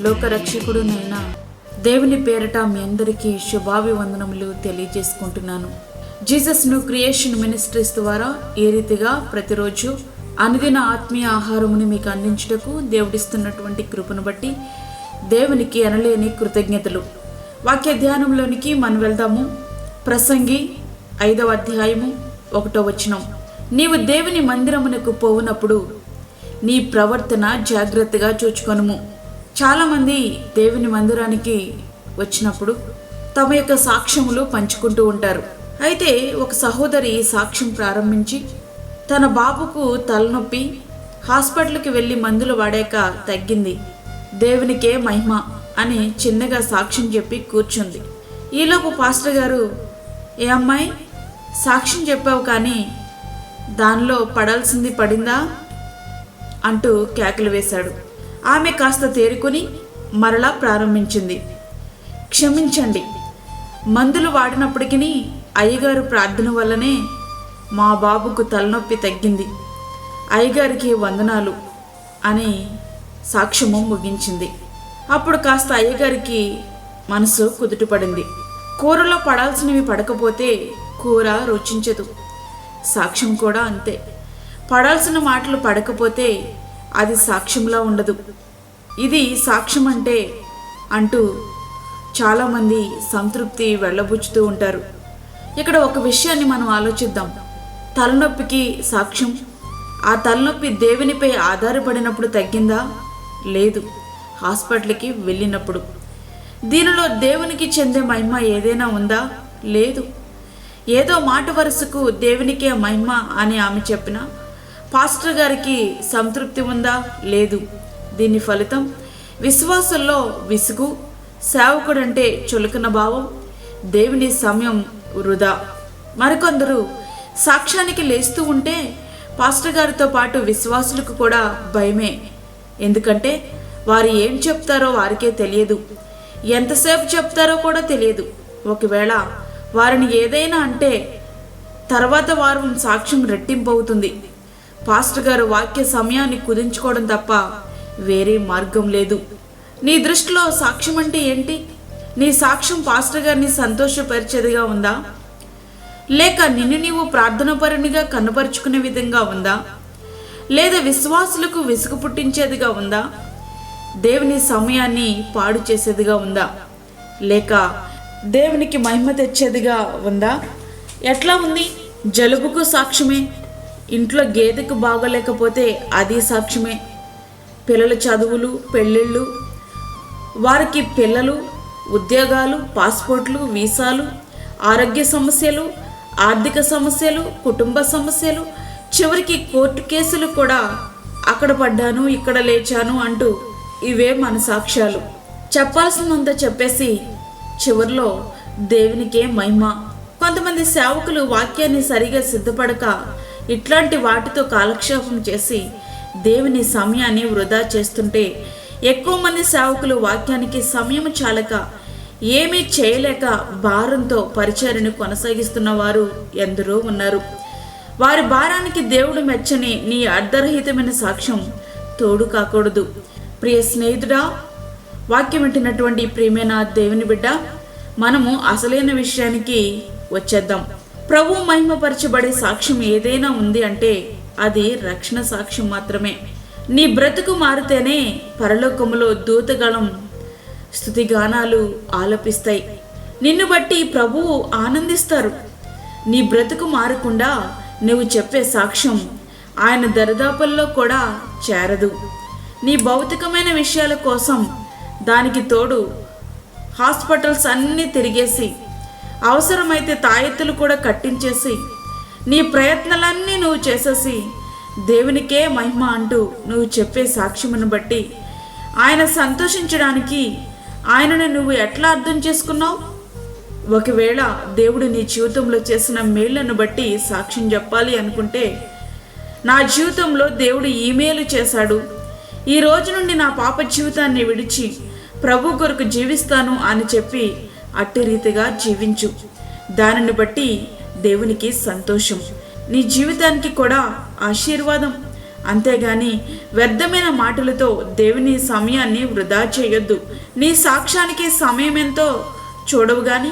లోకరక్షకుడునైన దేవుని పేరట మీ అందరికీ శుభాభివందనములు తెలియజేసుకుంటున్నాను. జీసస్ న్యూ క్రియేషన్ మినిస్ట్రీస్ ద్వారా ఏ రీతిగా ప్రతిరోజు అనుదిన ఆత్మీయ ఆహారముని మీకు అందించుటకు దేవుడిస్తున్నటువంటి కృపను బట్టి దేవునికి అనలేని కృతజ్ఞతలు. వాక్య ధ్యానంలోనికి మనం వెళ్దాము. ప్రసంగి 5వ అధ్యాయము 1వ వచనం. నీవు దేవుని మందిరమునకు పోవునప్పుడు నీ ప్రవర్తన జాగ్రత్తగా చూచుకొనుము. చాలామంది దేవుని మందిరానికి వచ్చినప్పుడు తమ యొక్క సాక్ష్యములు పంచుకుంటూ ఉంటారు. అయితే ఒక సహోదరి సాక్ష్యం ప్రారంభించి తన బాబుకు తలనొప్పి హాస్పిటల్కి వెళ్ళి మందులు వాడాక తగ్గింది, దేవునికే మహిమ అని చిన్నగా సాక్ష్యం చెప్పి కూర్చుంది. ఈలోపు పాస్టర్ గారు, ఏ అమ్మాయి సాక్ష్యం చెప్పావు కానీ దానిలో పడాల్సింది పడిందా అంటూ కేకలు వేశాడు. ఆమె కాస్త తేరుకొని మరలా ప్రారంభించింది. క్షమించండి, మందులు వాడినప్పటికీ అయ్యగారు ప్రార్థన వల్లనే మా బాబుకు తలనొప్పి తగ్గింది, అయ్యగారికి వందనాలు అని సాక్ష్యము ముగించింది. అప్పుడు కాస్త అయ్యగారికి మనసు కుదుటపడింది. కూరలో పడాల్సినవి పడకపోతే కూర రుచించదు. సాక్ష్యం కూడా అంతే. పడాల్సిన మాటలు పడకపోతే అది సాక్ష్యంలా ఉండదు. ఇది సాక్ష్యం అంటే అంటూ చాలామంది సంతృప్తి వెళ్ళబుచ్చుతూ ఉంటారు. ఇక్కడ ఒక విషయాన్ని మనం ఆలోచిద్దాం. తలనొప్పికి సాక్ష్యం, ఆ తలనొప్పి దేవునిపై ఆధారపడినప్పుడు తగ్గిందా? లేదు, హాస్పిటల్కి వెళ్ళినప్పుడు. దీనిలో దేవునికి చెందే మహిమ ఏదైనా ఉందా? లేదు. ఏదో మాట వరుసకు దేవునికే మహిమ అని ఆమె చెప్పినా పాస్టర్ గారికి సంతృప్తి ఉందా? లేదు. దీని ఫలితం విశ్వాసంలో విసుగు, సేవకుడంటే చులకన భావం, దేవుని సమయం వృధా. మరికొందరు సాక్ష్యానికి లేస్తూ ఉంటే పాస్టర్ గారితో పాటు విశ్వాసులకు కూడా భయమే. ఎందుకంటే వారు ఏం చెప్తారో వారికే తెలియదు, ఎంతసేపు చెప్తారో కూడా తెలియదు. ఒకవేళ వారిని ఏదైనా అంటే తర్వాత వారు సాక్ష్యం రెట్టింపు అవుతుంది. పాస్టర్ గారు వాక్య సమయాన్ని కుదించుకోవడం తప్ప వేరే మార్గం లేదు. నీ దృష్టిలో సాక్ష్యం అంటే ఏంటి? నీ సాక్ష్యం పాస్టర్ గారిని సంతోషపరిచేదిగా ఉందా? లేక నిన్ను నీవు ప్రార్థనాపరునిగా కనపరుచుకునే విధంగా ఉందా? లేదా విశ్వాసులకు విసుగు పుట్టించేదిగా ఉందా? దేవుని సమయాన్ని పాడు చేసేదిగా ఉందా? లేక దేవునికి మహిమ తెచ్చేదిగా ఉందా? ఎట్లా ఉంది? జలుబుకు సాక్ష్యమే, ఇంట్లో గేదెకు బాగోలేకపోతే అది సాక్ష్యమే, పిల్లల చదువులు, పెళ్ళిళ్ళు, వారికి పిల్లలు, ఉద్యోగాలు, పాస్పోర్ట్లు, వీసాలు, ఆరోగ్య సమస్యలు, ఆర్థిక సమస్యలు, కుటుంబ సమస్యలు, చివరికి కోర్టు కేసులు కూడా అక్కడ పడ్డాను, ఇక్కడ లేచాను అంటూ ఇవే మన సాక్ష్యాలు. చెప్పాల్సిందంతా చెప్పేసి చివరిలో దేవునికే మహిమ. కొంతమంది సేవకులు వాక్యాన్ని సరిగా సిద్ధపడక ఇట్లాంటి వాటితో కాలక్షేపం చేసి దేవుని సమయాన్ని వృధా చేస్తుంటే ఎక్కువ మంది సేవకులు వాక్యానికి సమయం చాలక ఏమీ చేయలేక భారంతో పరిచర్యను కొనసాగిస్తున్న వారు ఎందరో ఉన్నారు. వారి భారానికి దేవుడు మెచ్చని నీ అర్ధరహితమైన సాక్ష్యం తోడు కాకూడదు. ప్రియ స్నేహితుడా, వాక్యం వింటున్నటువంటి ప్రియమైన దేవుని బిడ్డ, మనము అసలైన విషయానికి వచ్చేద్దాం. ప్రభు మహిమపరచబడే సాక్ష్యం ఏదైనా ఉంది అంటే అది రక్షణ సాక్ష్యం మాత్రమే. నీ బ్రతుకు మారితేనే పరలోకములో దూతగణం స్తుతిగానాలు ఆలపిస్తాయి. నిన్ను బట్టి ప్రభువు ఆనందిస్తారు. నీ బ్రతుకు మారకుండా నువ్వు చెప్పే సాక్ష్యం ఆయన దరిదాపుల్లో కూడా చేరదు. నీ భౌతికమైన విషయాల కోసం దానికి తోడు హాస్పిటల్స్ అన్నీ తిరిగేసి అవసరమైతే తాయెత్తులు కూడా కట్టించేసి నీ ప్రయత్నాలన్నీ నువ్వు చేసేసి దేవునికే మహిమ అంటూ నువ్వు చెప్పే సాక్ష్యమును బట్టి ఆయన సంతోషించడానికి ఆయనను నువ్వు ఎట్లా అర్థం చేసుకున్నావు? ఒకవేళ దేవుడు నీ జీవితంలో చేసిన మేళ్లను బట్టి సాక్ష్యం చెప్పాలి అనుకుంటే, నా జీవితంలో దేవుడు ఈ మేలు చేశాడు, ఈ రోజు నుండి నా పాప జీవితాన్ని విడిచి ప్రభు కొరకు జీవిస్తాను అని చెప్పి అట్టి రీతిగా జీవించు. దానిని బట్టి దేవునికి సంతోషం, నీ జీవితానికి కూడా ఆశీర్వాదం. అంతేగాని వ్యర్థమైన మాటలతో దేవుని సమయాన్ని వృధా చేయొద్దు. నీ సాక్ష్యానికి సమయం ఎంతో చూడవు కానీ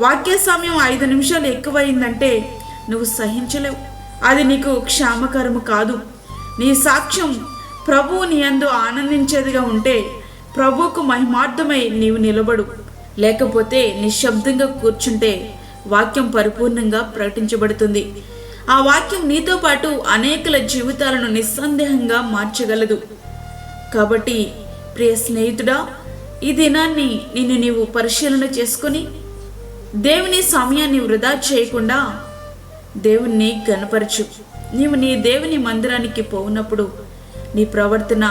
వాక్య సమయం 5 నిమిషాలు ఎక్కువైందంటే నువ్వు సహించలేవు. అది నీకు క్షేమకరము కాదు. నీ సాక్ష్యం ప్రభువు నీ యందు ఆనందించేదిగా ఉంటే ప్రభువుకు మహిమార్థమై నీవు నిలబడు. లేకపోతే నిశ్శబ్దంగా కూర్చుంటే వాక్యం పరిపూర్ణంగా ప్రకటించబడుతుంది. ఆ వాక్యం నీతో పాటు అనేకుల జీవితాలను నిస్సందేహంగా మార్చగలదు. కాబట్టి ప్రియ స్నేహితుడా, ఈ దినాన్ని నిన్ను నీవు పరిశీలన చేసుకొని దేవుని సమయాన్ని వృధా చేయకుండా దేవుణ్ణి ఘనపరచు. నీవు నీ దేవుని మందిరానికి పోవునప్పుడు నీ ప్రవర్తన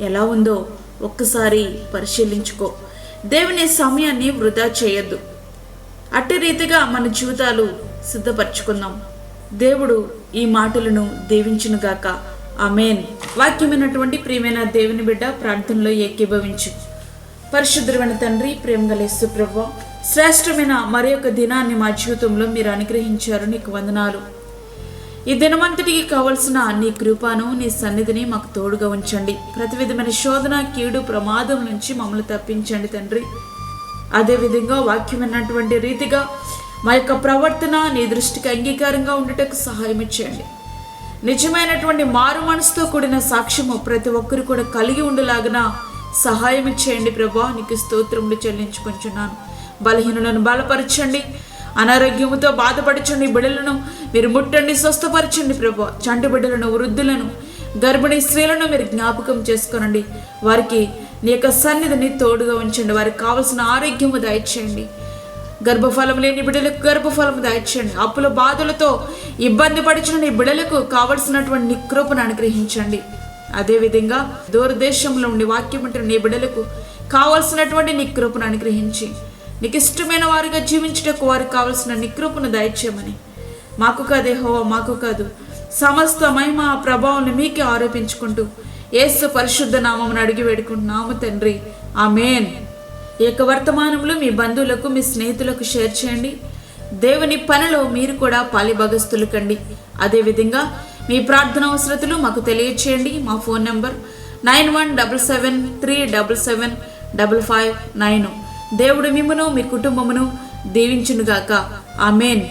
ఎలా ఉందో ఒక్కసారి పరిశీలించుకో. దేవుని సమయాన్ని వృధా చేయొద్దు. అట్టి రీతిగా మన జీవితాలు సిద్ధపరచుకుందాం. దేవుడు ఈ మాటలను దీవించునుగాక. ఆమేన్. వాక్యమైనటువంటి ప్రియమైన దేవుని బిడ్డ, ప్రార్థనలో ఏకీభవించు. పరిశుద్ధమైన తండ్రి, ప్రేమగల యేసు ప్రభువా, శ్రేష్టమైన మరి యొక్క దినాన్ని మా జీవితంలో మీరు అనుగ్రహించారు. నీకు వందనాలు. ఈ దినమంతటికి కావలసిన నీ కృపను, నీ సన్నిధిని మాకు తోడుగా ఉంచండి. ప్రతి విధమైన శోధన, కీడు, ప్రమాదం నుంచి మమ్మల్ని తప్పించండి తండ్రి. అదేవిధంగా వాక్యమైనటువంటి రీతిగా మా యొక్క ప్రవర్తన నీ దృష్టికి అంగీకారంగా ఉండటకు సహాయం ఇచ్చేయండి. నిజమైనటువంటి మారు మనసుతో కూడిన సాక్ష్యము ప్రతి ఒక్కరు కూడా కలిగి ఉండేలాగిన సహాయం ఇచ్చేయండి ప్రభా. నీకు స్తోత్రములు చెల్లించుకుంటున్నాను. బలహీనులను బలపరచండి. అనారోగ్యముతో బాధపరచండి బిడ్డలను మీరు ముట్టండి, స్వస్థపరచండి ప్రభా. చంటి బిడ్డలను, వృద్ధులను, గర్భిణీ స్త్రీలను మీరు జ్ఞాపకం చేసుకోనండి. వారికి నీ యొక్క సన్నిధిని తోడుగా ఉంచండి. వారికి కావలసిన ఆరోగ్యము దయచేయండి. గర్భఫలం లేని బిడ్డలకు గర్భఫలం దయచేయండి. అప్పుల బాధలతో ఇబ్బంది పడిచిన నీ బిడ్డలకు కావలసినటువంటి నీ కృపను అనుగ్రహించండి. అదేవిధంగా దూరదేశంలో ఉండి వాక్యం ఉంటున్న నీ బిడ్డలకు కావలసినటువంటి నీ కృపను అనుగ్రహించి నీకు ఇష్టమైన వారిగా జీవించటకు వారికి కావలసిన నీ కృపను దయచేయమని, మాకు కాదు యెహోవా, మాకు కాదు, సమస్త మహిమ ప్రభావాన్ని మీకే ఆరోపించుకుంటూ యేసు పరిశుద్ధ నామమును అడిగి వేడుకుంటున్నాము తండ్రి. ఆమేన్. ఈ యొక్క వర్తమానంలో మీ బంధువులకు, మీ స్నేహితులకు షేర్ చేయండి. దేవుని పనిలో మీరు కూడా పాలిభాగస్తులు కండి. అదేవిధంగా మీ ప్రార్థన అవసరతలు మాకు తెలియచేయండి. మా ఫోన్ నంబర్ 9177377559. దేవుడు మిమ్మును, మీ కుటుంబమును దీవించునుగాక. ఆమేన్.